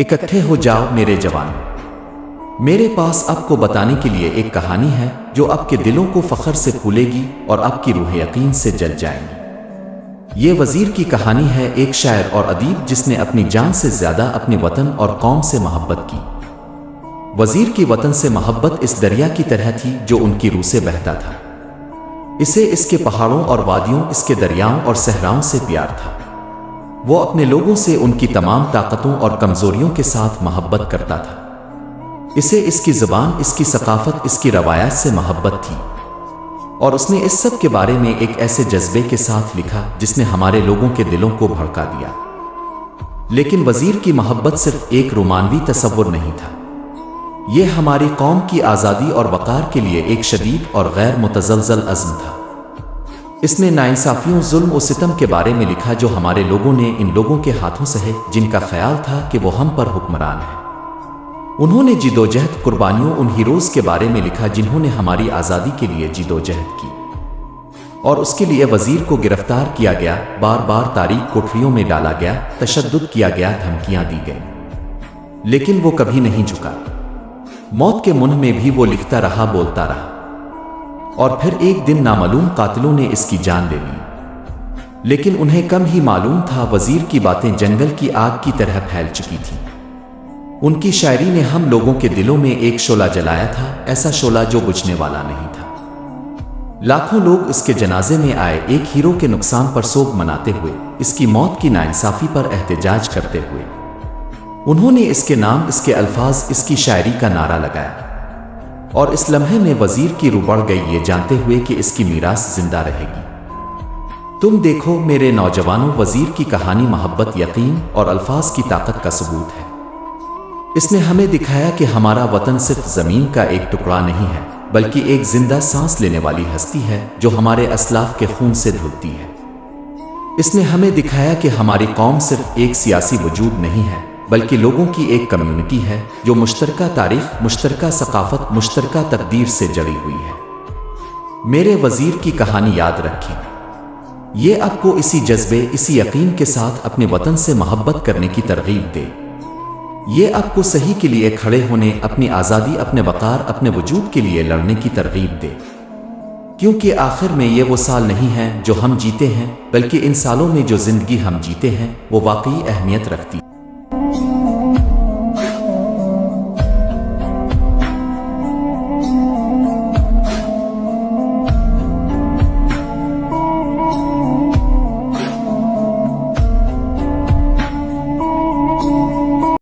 اکٹھے ہو جاؤ میرے جوانوں، میرے پاس آپ کو بتانے کے لیے ایک کہانی ہے جو آپ کے دلوں کو فخر سے پھولے گی اور آپ کی روح یقین سے جل جائیں گی۔ یہ وزیر کی کہانی ہے، ایک شاعر اور ادیب جس نے اپنی جان سے زیادہ اپنے وطن اور قوم سے محبت کی۔ وزیر کی وطن سے محبت اس دریا کی طرح تھی جو ان کی روح سے بہتا تھا۔ اسے اس کے پہاڑوں اور وادیوں، اس کے دریاؤں اور صحراؤں سے پیار تھا۔ وہ اپنے لوگوں سے ان کی تمام طاقتوں اور کمزوریوں کے ساتھ محبت کرتا تھا۔ اسے اس کی زبان، اس کی ثقافت، اس کی روایات سے محبت تھی، اور اس نے اس سب کے بارے میں ایک ایسے جذبے کے ساتھ لکھا جس نے ہمارے لوگوں کے دلوں کو بھڑکا دیا۔ لیکن وزیر کی محبت صرف ایک رومانوی تصور نہیں تھا، یہ ہماری قوم کی آزادی اور وقار کے لیے ایک شدید اور غیر متزلزل عزم تھا۔ اس نے ناانصافیوں، ظلم و ستم کے بارے میں لکھا جو ہمارے لوگوں نے ان لوگوں کے ہاتھوں سہے جن کا خیال تھا کہ وہ ہم پر حکمران ہیں۔ انہوں نے جدوجہد، قربانیوں، ان ہیروز کے بارے میں لکھا جنہوں نے ہماری آزادی کے لیے جدوجہد کی، اور اس کے لیے وزیر کو گرفتار کیا گیا، بار بار تاریک کوٹھریوں میں ڈالا گیا، تشدد کیا گیا، دھمکیاں دی گئیں، لیکن وہ کبھی نہیں جھکا۔ موت کے منہ میں بھی وہ لکھتا رہا، بولتا رہا، اور پھر ایک دن نامعلوم قاتلوں نے اس کی جان لے لی۔ لیکن انہیں کم ہی معلوم تھا وزیر کی باتیں جنگل کی آگ کی طرح پھیل چکی تھیں۔ ان کی شاعری نے ہم لوگوں کے دلوں میں ایک شعلہ جلایا تھا، ایسا شعلہ جو بجھنے والا نہیں تھا۔ لاکھوں لوگ اس کے جنازے میں آئے، ایک ہیرو کے نقصان پر سوگ مناتے ہوئے، اس کی موت کی ناانصافی پر احتجاج کرتے ہوئے۔ انہوں نے اس کے نام، اس کے الفاظ، اس کی شاعری کا نعرہ لگایا، اور اس لمحے میں وزیر کی روح بڑھ گئی، یہ جانتے ہوئے کہ اس کی میراث زندہ رہے گی۔ تم دیکھو میرے نوجوانوں، وزیر کی کہانی محبت، یقین اور الفاظ کی طاقت کا ثبوت ہے۔ اس نے ہمیں دکھایا کہ ہمارا وطن صرف زمین کا ایک ٹکڑا نہیں ہے، بلکہ ایک زندہ سانس لینے والی ہستی ہے جو ہمارے اسلاف کے خون سے دھلتی ہے۔ اس نے ہمیں دکھایا کہ ہماری قوم صرف ایک سیاسی وجود نہیں ہے، بلکہ لوگوں کی ایک کمیونٹی ہے جو مشترکہ تاریخ، مشترکہ ثقافت، مشترکہ تقدیر سے جڑی ہوئی ہے۔ میرے وزیر کی کہانی یاد رکھیں، یہ آپ کو اسی جذبے، اسی یقین کے ساتھ اپنے وطن سے محبت کرنے کی ترغیب دے۔ یہ آپ کو صحیح کے لیے کھڑے ہونے، اپنی آزادی، اپنے وقار، اپنے وجود کے لیے لڑنے کی ترغیب دے، کیونکہ آخر میں یہ وہ سال نہیں ہیں جو ہم جیتے ہیں، بلکہ ان سالوں میں جو زندگی ہم جیتے ہیں وہ واقعی اہمیت رکھتی ہے۔